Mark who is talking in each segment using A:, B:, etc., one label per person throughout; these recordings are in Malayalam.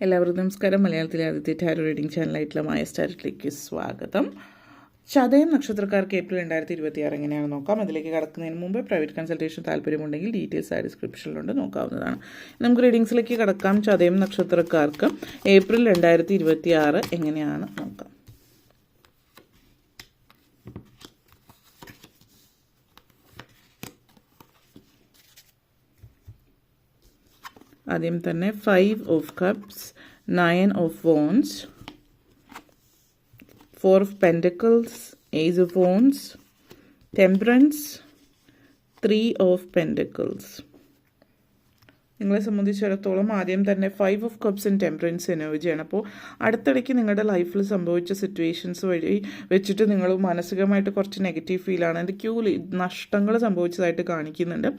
A: എല്ലാവർക്കും നമസ്കാരം. മലയാളത്തിലെ ആദ്യത്തെ ടാരോ റീഡിംഗ് ചാനലായിട്ടുള്ള മായ സ്റ്റാറിലേക്ക് സ്വാഗതം. ചതയം നക്ഷത്രക്കാർക്ക് ഏപ്രിൽ 2026 എങ്ങനെയാണ് നോക്കാം. അതിലേക്ക് കടക്കുന്നതിന് മുമ്പ് പ്രൈവറ്റ് കൺസൾട്ടേഷൻ താല്പര്യമുണ്ടെങ്കിൽ ഡീറ്റെയിൽസ് ആ ഡിസ്ക്രിപ്ഷനിലുണ്ട്, നോക്കാവുന്നതാണ്. നമുക്ക് റീഡിങ്സിലേക്ക് കടക്കാം. ചതയം നക്ഷത്രക്കാർക്ക് ഏപ്രിൽ 2026 എങ്ങനെയാണ് നോക്കാം. ആദ്യം തന്നെ 5 of cups, 9 of wands, 4 of pentacles, ace of wands, temperance, 3 of pentacles. നിങ്ങളെ സംബന്ധിച്ചിടത്തോളം ആദ്യം തന്നെ 5 ഓഫ് കപ്സ് ആൻഡ് ടെമ്പറൻസ് എനർജിയാണ്. അപ്പോൾ അടുത്തിടയ്ക്ക് നിങ്ങളുടെ ലൈഫിൽ സംഭവിച്ച സിറ്റുവേഷൻസ് വഴി വെച്ചിട്ട് നിങ്ങൾ മാനസികമായിട്ട് കുറച്ച് നെഗറ്റീവ് ഫീലാണ്. എന്തൊക്കെയോ നഷ്ടങ്ങൾ സംഭവിച്ചതായിട്ട് കാണിക്കുന്നുണ്ട്.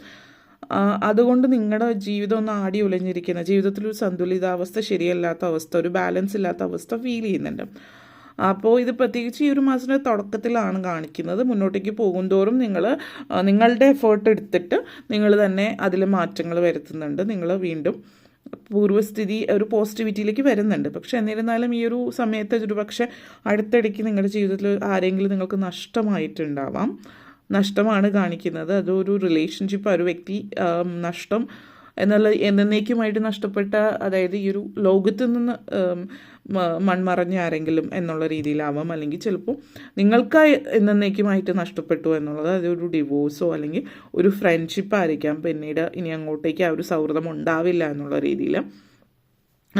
A: അതുകൊണ്ട് നിങ്ങളുടെ ജീവിതം ഒന്ന് ആടി ഉലഞ്ഞിരിക്കുന്ന, ജീവിതത്തിലൊരു സന്തുലിതാവസ്ഥ ശരിയല്ലാത്ത അവസ്ഥ, ഒരു ബാലൻസ് ഇല്ലാത്ത അവസ്ഥ ഫീൽ ചെയ്യുന്നുണ്ട്. അപ്പോൾ ഇത് പ്രത്യേകിച്ച് ഈ ഒരു മാസത്തിൻ്റെ തുടക്കത്തിലാണ് കാണിക്കുന്നത്. മുന്നോട്ടേക്ക് പോകുന്തോറും നിങ്ങളുടെ എഫേർട്ട് എടുത്തിട്ട് നിങ്ങൾ തന്നെ അതിൽ മാറ്റങ്ങൾ വരുത്തുന്നുണ്ട്. നിങ്ങൾ വീണ്ടും പൂർവ്വസ്ഥിതി ഒരു പോസിറ്റിവിറ്റിയിലേക്ക് വരുന്നുണ്ട്. പക്ഷെ എന്നിരുന്നാലും ഈ ഒരു സമയത്ത് ഒരു പക്ഷേ അടുത്തിടയ്ക്ക് നിങ്ങളുടെ ജീവിതത്തിൽ ആരെങ്കിലും നിങ്ങൾക്ക് നഷ്ടമായിട്ടുണ്ടാവാം. നഷ്ടമാണ് കാണിക്കുന്നത്. അതൊരു റിലേഷൻഷിപ്പ്, ഒരു വ്യക്തി നഷ്ടം എന്നുള്ള എന്നേക്കുമായിട്ട് നഷ്ടപ്പെട്ട, അതായത് ഈ ഒരു ലോകത്ത് നിന്ന് മൺമറഞ്ഞ ആരെങ്കിലും എന്നുള്ള രീതിയിലാവാം. അല്ലെങ്കിൽ ചിലപ്പോൾ നിങ്ങൾക്കായി എന്നേക്കുമായിട്ട് നഷ്ടപ്പെട്ടു എന്നുള്ളത് അതൊരു ഡിവോഴ്സോ അല്ലെങ്കിൽ ഒരു ഫ്രണ്ട്ഷിപ്പ് ആയിരിക്കാം. പിന്നീട് ഇനി അങ്ങോട്ടേക്ക് ആ ഒരു സൗഹൃദം ഉണ്ടാവില്ല എന്നുള്ള രീതിയിൽ.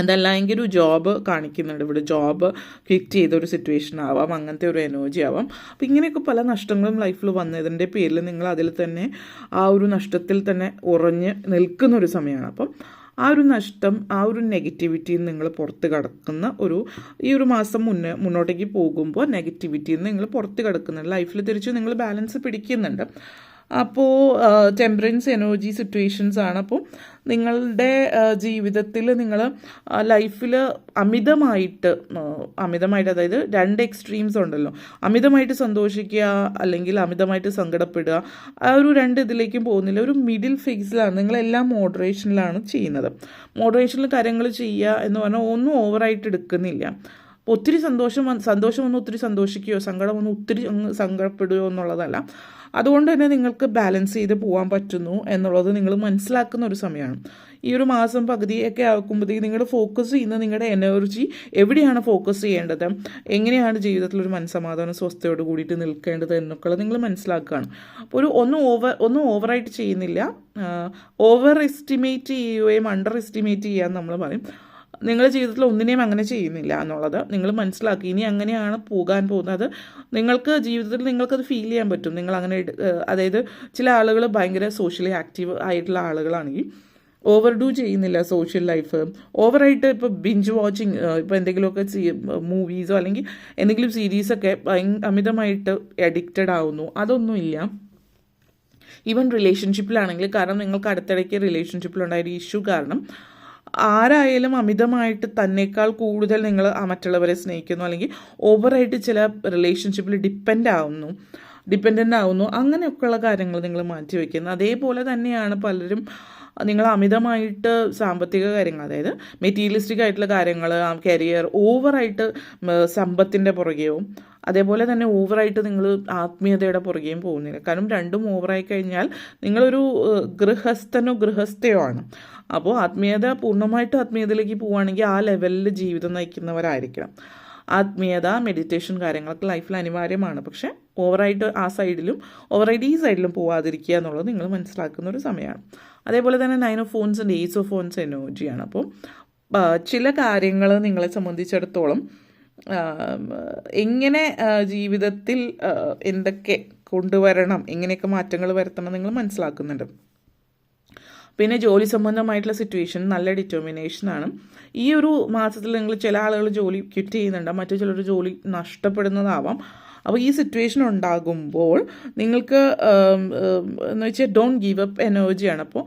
A: അതല്ല എങ്കിൽ ഒരു ജോബ് കാണിക്കുന്നുണ്ട്. ഇവിടെ ജോബ് ക്വിറ്റ് ചെയ്തൊരു സിറ്റുവേഷൻ ആവാം, അങ്ങനത്തെ ഒരു എനർജി ആവാം. അപ്പോൾ ഇങ്ങനെയൊക്കെ പല നഷ്ടങ്ങളും ലൈഫിൽ വന്നതിൻ്റെ പേരിൽ നിങ്ങൾ അതിൽ തന്നെ ആ ഒരു നഷ്ടത്തിൽ തന്നെ ഉറഞ്ഞ് നിൽക്കുന്നൊരു സമയമാണ്. അപ്പം ആ ഒരു നഷ്ടം, ആ ഒരു നെഗറ്റിവിറ്റിയിൽ നിങ്ങൾ പുറത്ത് കടക്കുന്ന ഈ ഒരു മാസം മുന്നോട്ടേക്ക് പോകുമ്പോൾ നെഗറ്റിവിറ്റിയിൽ നിന്ന് നിങ്ങൾ പുറത്ത് കിടക്കുന്നുണ്ട്. ലൈഫിൽ തിരിച്ച് നിങ്ങൾ ബാലൻസ് പിടിക്കുന്നുണ്ട്. അപ്പോൾ ടെമ്പറൻസ് എനർജി സിറ്റുവേഷൻസ് ആണ്. അപ്പോൾ നിങ്ങളുടെ ജീവിതത്തിൽ നിങ്ങൾ ലൈഫിൽ അമിതമായിട്ട് അതായത് 2 എക്സ്ട്രീംസ് ഉണ്ടല്ലോ. അമിതമായിട്ട് സന്തോഷിക്കുക അല്ലെങ്കിൽ അമിതമായിട്ട് സങ്കടപ്പെടുക, ആ ഒരു 2 ഇതിലേക്കും പോകുന്നില്ല. ഒരു മിഡിൽ ഫേസിലാണ്. നിങ്ങളെല്ലാം മോഡറേഷനിലാണ് ചെയ്യുന്നത്. മോഡറേഷനിൽ കാര്യങ്ങൾ ചെയ്യുക എന്ന് പറഞ്ഞാൽ ഒന്നും ഓവറായിട്ട് എടുക്കുന്നില്ല. ഒത്തിരി സന്തോഷം വന്ന് ഒത്തിരി സന്തോഷിക്കുകയോ സങ്കടം വന്ന് ഒത്തിരി സങ്കടപ്പെടുകയോ എന്നുള്ളതല്ല. അതുകൊണ്ട് തന്നെ നിങ്ങൾക്ക് ബാലൻസ് ചെയ്ത് പോകാൻ പറ്റുന്നു എന്നുള്ളത് നിങ്ങൾ മനസ്സിലാക്കുന്ന ഒരു സമയമാണ്. ഈ ഒരു മാസം പകുതിയൊക്കെ ആക്കുമ്പോഴത്തേക്ക് നിങ്ങൾ ഫോക്കസ് ചെയ്യുന്ന നിങ്ങളുടെ എനർജി എവിടെയാണ് ഫോക്കസ് ചെയ്യേണ്ടത്, എങ്ങനെയാണ് ജീവിതത്തിലൊരു മനസ്സമാധാനം സ്വസ്ഥയോട് കൂടിയിട്ട് നിൽക്കേണ്ടത് എന്നൊക്കെയുള്ളത് നിങ്ങൾ മനസ്സിലാക്കുകയാണ്. അപ്പോൾ ഒന്നും ഓവറായിട്ട് ചെയ്യുന്നില്ല. ഓവർ എസ്റ്റിമേറ്റ് ചെയ്യുകയും അണ്ടർ എസ്റ്റിമേറ്റ് ചെയ്യാൻ നമ്മൾ പറയും. നിങ്ങളുടെ ജീവിതത്തിൽ ഒന്നിനെയും അങ്ങനെ ചെയ്യുന്നില്ല എന്നുള്ളത് നിങ്ങൾ മനസ്സിലാക്കി. ഇനി അങ്ങനെയാണ് പോകാൻ പോകുന്നത്. നിങ്ങൾക്ക് ജീവിതത്തിൽ നിങ്ങൾക്കത് ഫീൽ ചെയ്യാൻ പറ്റും. നിങ്ങൾ അങ്ങനെ, അതായത് ചില ആളുകൾ ഭയങ്കര സോഷ്യലി ആക്റ്റീവ് ആയിട്ടുള്ള ആളുകളാണെങ്കിൽ ഓവർഡൂ ചെയ്യുന്നില്ല സോഷ്യൽ ലൈഫ്. ഓവറായിട്ട് ഇപ്പോൾ ബിഞ്ച് വാച്ചിങ്, ഇപ്പോൾ എന്തെങ്കിലുമൊക്കെ മൂവീസോ അല്ലെങ്കിൽ എന്തെങ്കിലും സീരീസൊക്കെ അമിതമായിട്ട് അഡിക്റ്റഡ് ആവുന്നു, അതൊന്നുമില്ല. ഈവൻ റിലേഷൻഷിപ്പിലാണെങ്കിൽ, കാരണം നിങ്ങൾക്ക് അടുത്തിടയ്ക്ക് റിലേഷൻഷിപ്പിലുണ്ടായൊരു ഇഷ്യൂ കാരണം ആരായാലും അമിതമായിട്ട് തന്നേക്കാൾ കൂടുതൽ നിങ്ങൾ മറ്റുള്ളവരെ സ്നേഹിക്കുന്നു, അല്ലെങ്കിൽ ഓവറായിട്ട് ചില റിലേഷൻഷിപ്പിൽ ഡിപ്പെൻഡൻ്റ് ആവുന്നു, അങ്ങനെയൊക്കെയുള്ള കാര്യങ്ങൾ നിങ്ങൾ മാറ്റി വയ്ക്കുന്നു. അതേപോലെ തന്നെയാണ് പലരും നിങ്ങൾ അമിതമായിട്ട് സാമ്പത്തിക കാര്യങ്ങൾ, അതായത് മെറ്റീരിയലിസ്റ്റിക് ആയിട്ടുള്ള കാര്യങ്ങൾ, കരിയർ, ഓവറായിട്ട് സമ്പത്തിൻ്റെ പുറകെയോ അതേപോലെ തന്നെ ഓവറായിട്ട് നിങ്ങൾ ആത്മീയതയുടെ പുറകെയും പോകുന്നില്ല. കാരണം രണ്ടും ഓവറായി കഴിഞ്ഞാൽ നിങ്ങളൊരു ഗൃഹസ്ഥയോ ആണ്. അപ്പോൾ പൂർണ്ണമായിട്ട് ആത്മീയതയിലേക്ക് പോവുകയാണെങ്കിൽ ആ ലെവലിൽ ജീവിതം നയിക്കുന്നവരായിരിക്കണം. ആത്മീയത, മെഡിറ്റേഷൻ കാര്യങ്ങളൊക്കെ ലൈഫിൽ അനിവാര്യമാണ്. പക്ഷേ ഓവറായിട്ട് ഈ സൈഡിലും പോവാതിരിക്കുക എന്നുള്ളത് നിങ്ങൾ മനസ്സിലാക്കുന്ന ഒരു സമയമാണ്. അതേപോലെ തന്നെ 9 of wands and ace of wands എനർജിയാണ്. അപ്പോൾ ചില കാര്യങ്ങൾ നിങ്ങളെ സംബന്ധിച്ചിടത്തോളം എങ്ങനെ ജീവിതത്തിൽ എന്തൊക്കെ കൊണ്ടുവരണം, എങ്ങനെയൊക്കെ മാറ്റങ്ങൾ വരുത്തണം നിങ്ങൾ മനസ്സിലാക്കുന്നുണ്ട്. പിന്നെ ജോലി സംബന്ധമായിട്ടുള്ള സിറ്റുവേഷൻ നല്ല ഡിറ്റർമിനേഷനാണ്. ഈ ഒരു മാസത്തിൽ നിങ്ങൾ ചില ആളുകൾ ജോലി ക്വിറ്റ് ചെയ്യുന്നുണ്ട്, മറ്റു ചിലർ ജോലി നഷ്ടപ്പെടുന്നതാവാം. അപ്പോൾ ഈ സിറ്റുവേഷൻ ഉണ്ടാകുമ്പോൾ നിങ്ങൾക്ക് എന്ന് വെച്ചാൽ ഡോണ്ട് ഗീവ് അപ്പ് എനർജിയാണ്. അപ്പോൾ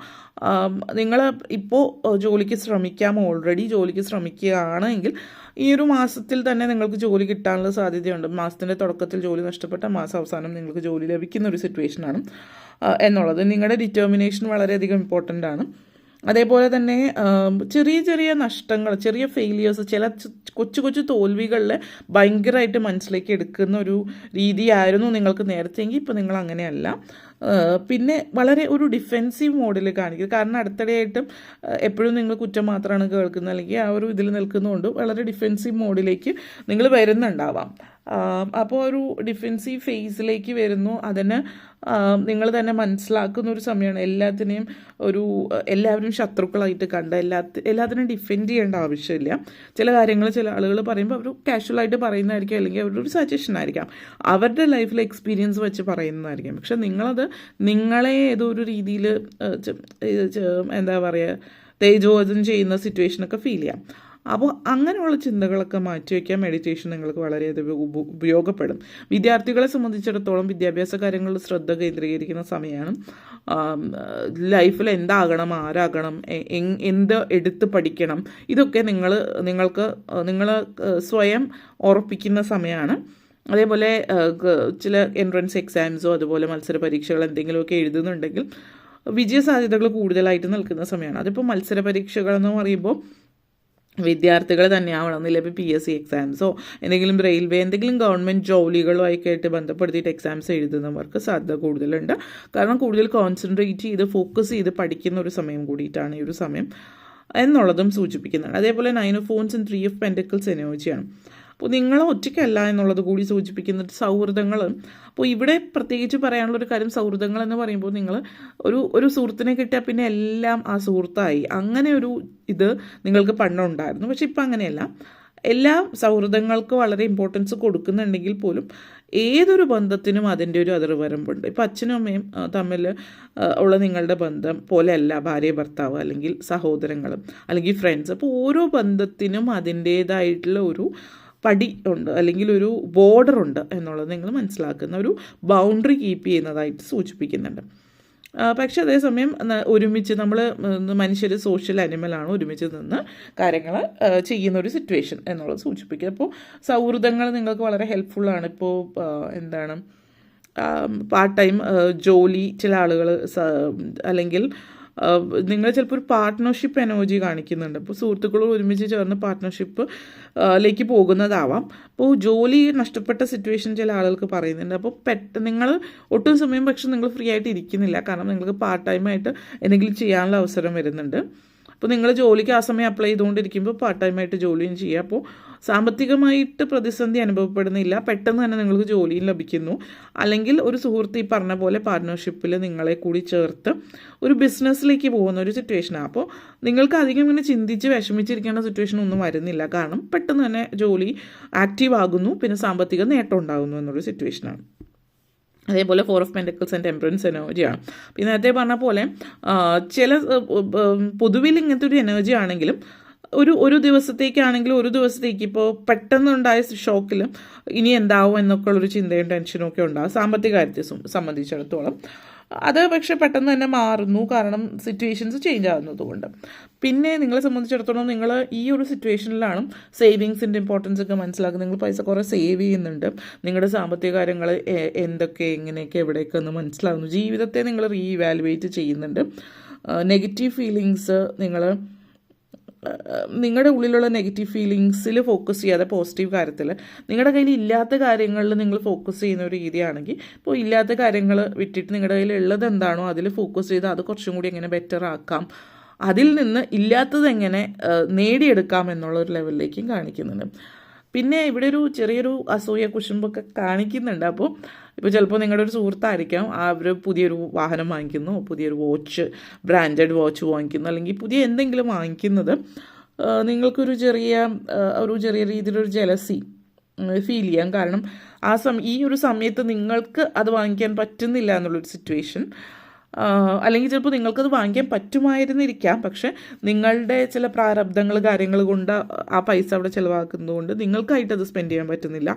A: നിങ്ങൾ ഇപ്പോൾ ജോലിക്ക് ശ്രമിക്കാം, ഓൾറെഡി ജോലിക്ക് ശ്രമിക്കുകയാണെങ്കിൽ ഈ ഒരു മാസത്തിൽ തന്നെ നിങ്ങൾക്ക് ജോലി കിട്ടാനുള്ള സാധ്യതയുണ്ട്. മാസത്തിൻ്റെ തുടക്കത്തിൽ ജോലി നഷ്ടപ്പെട്ട മാസം അവസാനം നിങ്ങൾക്ക് ജോലി ലഭിക്കുന്ന ഒരു സിറ്റുവേഷനാണ് എന്നുള്ളത്. നിങ്ങളുടെ ഡിറ്റർമിനേഷൻ വളരെയധികം ഇമ്പോർട്ടൻ്റ് ആണ്. അതേപോലെ തന്നെ ചെറിയ ചെറിയ നഷ്ടങ്ങൾ, ചെറിയ ഫെയിലിയേഴ്സ്, ചില കൊച്ചു കൊച്ചു തോൽവികളിൽ ഭയങ്കരമായിട്ട് മനസ്സിലേക്ക് എടുക്കുന്ന ഒരു രീതിയായിരുന്നു നിങ്ങൾക്ക് നേരത്തെങ്കിൽ ഇപ്പോൾ നിങ്ങൾ അങ്ങനെയല്ല. പിന്നെ വളരെ ഒരു ഡിഫെൻസീവ് മോഡിൽ കാണിക്കുക. കാരണം അടുത്തിടെയായിട്ടും എപ്പോഴും നിങ്ങൾ കുറ്റം മാത്രമാണ് കേൾക്കുന്നത്, അല്ലെങ്കിൽ ആ ഒരു ഇതിൽ നിൽക്കുന്നതുകൊണ്ട് വളരെ ഡിഫെൻസീവ് മോഡിലേക്ക് നിങ്ങൾ വരുന്നുണ്ടാവാം. അപ്പോൾ ഒരു ഡിഫെൻസീവ് ഫേസിലേക്ക് വരുന്നു. അതിന് നിങ്ങൾ തന്നെ മനസ്സിലാക്കുന്ന ഒരു സമയമാണ്. എല്ലാവരും ശത്രുക്കളായിട്ട് കണ്ട എല്ലാത്തിനും ഡിഫെൻഡ് ചെയ്യേണ്ട ആവശ്യമില്ല. ചില കാര്യങ്ങൾ ചില ആളുകൾ പറയുമ്പോൾ അവർ കാഷ്വലായിട്ട് പറയുന്നതായിരിക്കും, അല്ലെങ്കിൽ അവരുടെ ഒരു സജഷൻ ആയിരിക്കാം, അവരുടെ ലൈഫിലെ എക്സ്പീരിയൻസ് വെച്ച് പറയുന്നതായിരിക്കും. പക്ഷെ നിങ്ങളത് നിങ്ങളെ ഏതോ ഒരു രീതിയിൽ എന്താ പറയുക, തേജോവധം ചെയ്യുന്ന സിറ്റുവേഷനൊക്കെ ഫീൽ ചെയ്യാം. അപ്പോൾ അങ്ങനെയുള്ള ചിന്തകളൊക്കെ മാറ്റിവെക്കാൻ മെഡിറ്റേഷൻ നിങ്ങൾക്ക് വളരെയധികം ഉപയോഗപ്പെടും. വിദ്യാർത്ഥികളെ സംബന്ധിച്ചിടത്തോളം വിദ്യാഭ്യാസ കാര്യങ്ങളിൽ ശ്രദ്ധ കേന്ദ്രീകരിക്കുന്ന സമയമാണ്. ലൈഫിൽ എന്താകണം, ആരാകണം, എന്ത് എടുത്ത് പഠിക്കണം, ഇതൊക്കെ നിങ്ങൾ സ്വയം ഉറപ്പിക്കുന്ന സമയമാണ്. അതേപോലെ ചില എൻട്രൻസ് എക്സാംസോ അതുപോലെ മത്സര പരീക്ഷകൾ എന്തെങ്കിലുമൊക്കെ എഴുതുന്നുണ്ടെങ്കിൽ വിജയസാധ്യതകൾ കൂടുതലായിട്ട് നിൽക്കുന്ന സമയമാണ്. അതിപ്പോൾ മത്സര പരീക്ഷകളെന്ന് പറയുമ്പോൾ വിദ്യാർത്ഥികൾ തന്നെയാവണമെന്നില്ല. ഇപ്പോൾ PSC എക്സാംസോ എന്തെങ്കിലും റെയിൽവേ എന്തെങ്കിലും ഗവൺമെൻറ് ജോലികളുമൊക്കെ ആയിട്ട് ബന്ധപ്പെടുത്തിയിട്ട് എക്സാംസ് എഴുതുന്നവർക്ക് സാധ്യത കൂടുതലുണ്ട്. കാരണം കൂടുതൽ കോൺസെൻട്രേറ്റ് ചെയ്ത് ഫോക്കസ് ചെയ്ത് പഠിക്കുന്ന ഒരു സമയം കൂടിയിട്ടാണ് ഈ ഒരു സമയം എന്നുള്ളതും സൂചിപ്പിക്കുന്നുണ്ട്. അതേപോലെ 9 of Wands and 3 of Pentacles എനർജിയാണ്. അപ്പോൾ നിങ്ങൾ ഒറ്റയ്ക്കല്ല എന്നുള്ളത് കൂടി സൂചിപ്പിക്കുന്ന സൗഹൃദങ്ങൾ. അപ്പോൾ ഇവിടെ പ്രത്യേകിച്ച് പറയാനുള്ളൊരു കാര്യം, സൗഹൃദങ്ങൾ എന്ന് പറയുമ്പോൾ നിങ്ങൾ ഒരു സുഹൃത്തിനെ കിട്ടിയാൽ പിന്നെ എല്ലാം ആ സുഹൃത്തായി, അങ്ങനെ ഒരു ഇത് നിങ്ങൾക്ക് പണ്ടുണ്ടായിരുന്നു. പക്ഷെ ഇപ്പം അങ്ങനെയല്ല. എല്ലാ സൗഹൃദങ്ങൾക്കും വളരെ ഇമ്പോർട്ടൻസ് കൊടുക്കുന്നുണ്ടെങ്കിൽ പോലും ഏതൊരു ബന്ധത്തിനും അതിൻ്റെ ഒരു അതിർവരമ്പുണ്ട്. ഇപ്പോൾ അച്ഛനും അമ്മയും തമ്മിൽ ഉള്ള നിങ്ങളുടെ ബന്ധം പോലെയല്ല ഭാര്യ ഭർത്താവ്, അല്ലെങ്കിൽ സഹോദരങ്ങളും, അല്ലെങ്കിൽ ഫ്രണ്ട്സ്. അപ്പോൾ ഓരോ ബന്ധത്തിനും അതിൻ്റേതായിട്ടുള്ള ഒരു പടി ഉണ്ട്, അല്ലെങ്കിൽ ഒരു ബോർഡർ ഉണ്ട് എന്നുള്ളത് നിങ്ങൾ മനസ്സിലാക്കുന്ന ഒരു ബൗണ്ടറി കീപ്പ് ചെയ്യുന്നതായിട്ട് സൂചിപ്പിക്കുന്നുണ്ട്. പക്ഷെ അതേസമയം ഒരുമിച്ച് മനുഷ്യർ സോഷ്യൽ അനിമലാണ്, ഒരുമിച്ച് നിന്ന് കാര്യങ്ങൾ ചെയ്യുന്ന ഒരു സിറ്റുവേഷൻ എന്നുള്ളത് സൂചിപ്പിക്കുക. അപ്പോൾ സൗഹൃദങ്ങൾ നിങ്ങൾക്ക് വളരെ ഹെൽപ്ഫുള്ളാണ്. ഇപ്പോൾ പാർട്ട് ടൈം ജോലി ചില ആളുകൾ, അല്ലെങ്കിൽ നിങ്ങൾ ചിലപ്പോൾ ഒരു പാർട്ട്ണർഷിപ്പ് എനർജി കാണിക്കുന്നുണ്ട്. അപ്പോൾ സുഹൃത്തുക്കളോട് ഒരുമിച്ച് ചേർന്ന് പാർട്ട്ണർഷിപ്പിലേക്ക് പോകുന്നതാവാം. അപ്പോൾ ജോലി നഷ്ടപ്പെട്ട സിറ്റുവേഷൻ ചില ആളുകൾക്ക് പറയുന്നുണ്ട്. അപ്പോൾ നിങ്ങൾ ഒട്ടും സമയം പക്ഷെ നിങ്ങൾ ഫ്രീ ആയിട്ട് ഇരിക്കുന്നില്ല. കാരണം നിങ്ങൾക്ക് പാർട്ട് ടൈമായിട്ട് എന്തെങ്കിലും ചെയ്യാനുള്ള അവസരം വരുന്നുണ്ട്. അപ്പോൾ നിങ്ങൾ ജോലിക്ക് ആ സമയം അപ്ലൈ ചെയ്തുകൊണ്ടിരിക്കുമ്പോൾ പാർട്ട് ടൈമായിട്ട് ജോലിയും ചെയ്യുക. അപ്പോൾ സാമ്പത്തികമായിട്ട് പ്രതിസന്ധി അനുഭവപ്പെടുന്നില്ല, പെട്ടെന്ന് തന്നെ നിങ്ങൾക്ക് ജോലിയും ലഭിക്കുന്നു. അല്ലെങ്കിൽ ഒരു സുഹൃത്ത് ഈ പറഞ്ഞ പോലെ പാർട്ട്ണർഷിപ്പിൽ നിങ്ങളെ കൂടി ചേർത്ത് ഒരു ബിസിനസ്സിലേക്ക് പോകുന്ന ഒരു സിറ്റുവേഷനാണ്. അപ്പോൾ നിങ്ങൾക്ക് അധികം ഇങ്ങനെ ചിന്തിച്ച് വിഷമിച്ചിരിക്കേണ്ട സിറ്റുവേഷൻ ഒന്നും വരുന്നില്ല. കാരണം പെട്ടെന്ന് തന്നെ ജോലി ആക്റ്റീവ് ആകുന്നു, പിന്നെ സാമ്പത്തിക നേട്ടം ഉണ്ടാകുന്നു എന്നൊരു സിറ്റുവേഷനാണ്. അതേപോലെ 4 of Pentacles ആൻഡ് ടെമ്പറൻസ് എനർജിയാണ്. പിന്നെ നേരത്തെ പറഞ്ഞ പോലെ ചില പൊതുവിൽ ഇങ്ങനത്തെ ഒരു എനർജി ആണെങ്കിലും ഒരു ദിവസത്തേക്കാണെങ്കിലും ഒരു ദിവസത്തേക്ക് ഇപ്പോൾ പെട്ടെന്നുണ്ടായ ഷോക്കിൽ ഇനി എന്താവും എന്നൊക്കെ ഉള്ളൊരു ചിന്തയും ടെൻഷനും ഒക്കെ ഉണ്ടാകും സാമ്പത്തിക കാര്യത്തെ സംബന്ധിച്ചിടത്തോളം. അത് പക്ഷെ പെട്ടെന്ന് തന്നെ മാറുന്നു, കാരണം സിറ്റുവേഷൻസ് ചേഞ്ച് ആകുന്നതുകൊണ്ട്. പിന്നെ നിങ്ങളെ സംബന്ധിച്ചിടത്തോളം നിങ്ങൾ ഈ ഒരു സിറ്റുവേഷനിലാണ് സേവിങ്സിൻ്റെ ഇമ്പോർട്ടൻസ് ഒക്കെ മനസ്സിലാക്കുന്നത്. നിങ്ങൾ പൈസ കുറേ സേവ് ചെയ്യുന്നുണ്ട്, നിങ്ങളുടെ സാമ്പത്തിക കാര്യങ്ങൾ എങ്ങനെയൊക്കെ എവിടെയൊക്കെ എന്ന് മനസ്സിലാകുന്നു. ജീവിതത്തെ നിങ്ങൾ റീഇവാലുവേറ്റ് ചെയ്യുന്നുണ്ട്. നെഗറ്റീവ് ഫീലിങ്സ് നിങ്ങളുടെ ഉള്ളിലുള്ള നെഗറ്റീവ് ഫീലിങ്സിൽ ഫോക്കസ് ചെയ്യാതെ പോസിറ്റീവ് കാര്യത്തിൽ, നിങ്ങളുടെ കയ്യിൽ ഇല്ലാത്ത കാര്യങ്ങളിൽ നിങ്ങൾ ഫോക്കസ് ചെയ്യുന്ന ഒരു രീതിയാണെങ്കിൽ, ഇപ്പോൾ ഇല്ലാത്ത കാര്യങ്ങൾ വിട്ടിട്ട് നിങ്ങളുടെ കയ്യിൽ ഉള്ളത് എന്താണോ അതിൽ ഫോക്കസ് ചെയ്ത് അത് കുറച്ചും കൂടി എങ്ങനെ ബെറ്റർ ആക്കാം, അതിൽ നിന്ന് ഇല്ലാത്തത് എങ്ങനെ നേടിയെടുക്കാം എന്നുള്ളൊരു ലെവലിലേക്കും കാണിക്കുന്നുണ്ട്. പിന്നെ ഇവിടെ ഒരു ചെറിയൊരു അസൂയ കുശുമ്പൊക്കെ കാണിക്കുന്നുണ്ട്. അപ്പോൾ ഇപ്പോൾ ചിലപ്പോൾ നിങ്ങളുടെ ഒരു സുഹൃത്തായിരിക്കാം, അവർ പുതിയൊരു വാഹനം വാങ്ങിക്കുന്നു, പുതിയൊരു ബ്രാൻഡഡ് വാച്ച് വാങ്ങിക്കുന്നു, അല്ലെങ്കിൽ പുതിയ എന്തെങ്കിലും വാങ്ങിക്കുന്നത് നിങ്ങൾക്കൊരു ചെറിയ രീതിയിലൊരു ജലസി ഫീൽ ചെയ്യാം. കാരണം ഈ ഒരു സമയത്ത് നിങ്ങൾക്ക് അത് വാങ്ങിക്കാൻ പറ്റുന്നില്ല എന്നുള്ളൊരു സിറ്റുവേഷൻ, അല്ലെങ്കിൽ ചിലപ്പോൾ നിങ്ങൾക്കത് വാങ്ങിക്കാൻ പറ്റുമായിരുന്നിരിക്കാം, പക്ഷെ നിങ്ങളുടെ ചില പ്രാരബ്ധങ്ങൾ കാര്യങ്ങൾ കൊണ്ട് ആ പൈസ അവിടെ ചിലവാക്കുന്നതുകൊണ്ട് നിങ്ങൾക്കായിട്ടത് സ്പെൻഡ് ചെയ്യാൻ പറ്റുന്നില്ല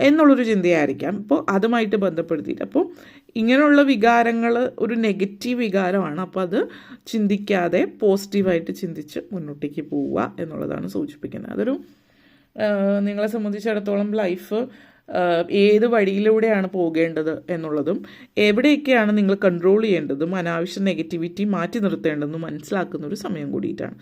A: എന്നുള്ളൊരു ചിന്തയായിരിക്കാം. അപ്പോൾ അതുമായിട്ട് ബന്ധപ്പെടുത്തിയിട്ട്, അപ്പോൾ ഇങ്ങനെയുള്ള വികാരങ്ങൾ ഒരു നെഗറ്റീവ് വികാരമാണ്. അപ്പോൾ അത് ചിന്തിക്കാതെ പോസിറ്റീവായിട്ട് ചിന്തിച്ച് മുന്നോട്ടേക്ക് പോവുക എന്നുള്ളതാണ് സൂചിപ്പിക്കുന്നത്. അതൊരു നിങ്ങളെ സംബന്ധിച്ചിടത്തോളം ലൈഫ് ഏത് വഴിയിലൂടെയാണ് പോകേണ്ടത് എന്നുള്ളതും എവിടെയൊക്കെയാണ് നിങ്ങൾ കൺട്രോൾ ചെയ്യേണ്ടതും അനാവശ്യ നെഗറ്റിവിറ്റി മാറ്റി നിർത്തേണ്ടതെന്നും മനസ്സിലാക്കുന്ന ഒരു സമയം കൂടിയിട്ടാണ്.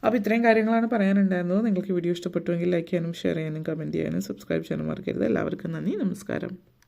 A: അപ്പോൾ ഇത്രയും കാര്യങ്ങളാണ് പറയാനുണ്ടായിരുന്നത്. നിങ്ങൾക്ക് വീഡിയോ ഇഷ്ടപ്പെട്ടുവെങ്കിൽ ലൈക്ക് ചെയ്യാനും ഷെയർ ചെയ്യാനും കമൻറ്റ് ചെയ്യാനും സബ്സ്ക്രൈബ് ചെയ്യാനും മറക്കരുത്. എല്ലാവർക്കും നന്ദി, നമസ്കാരം.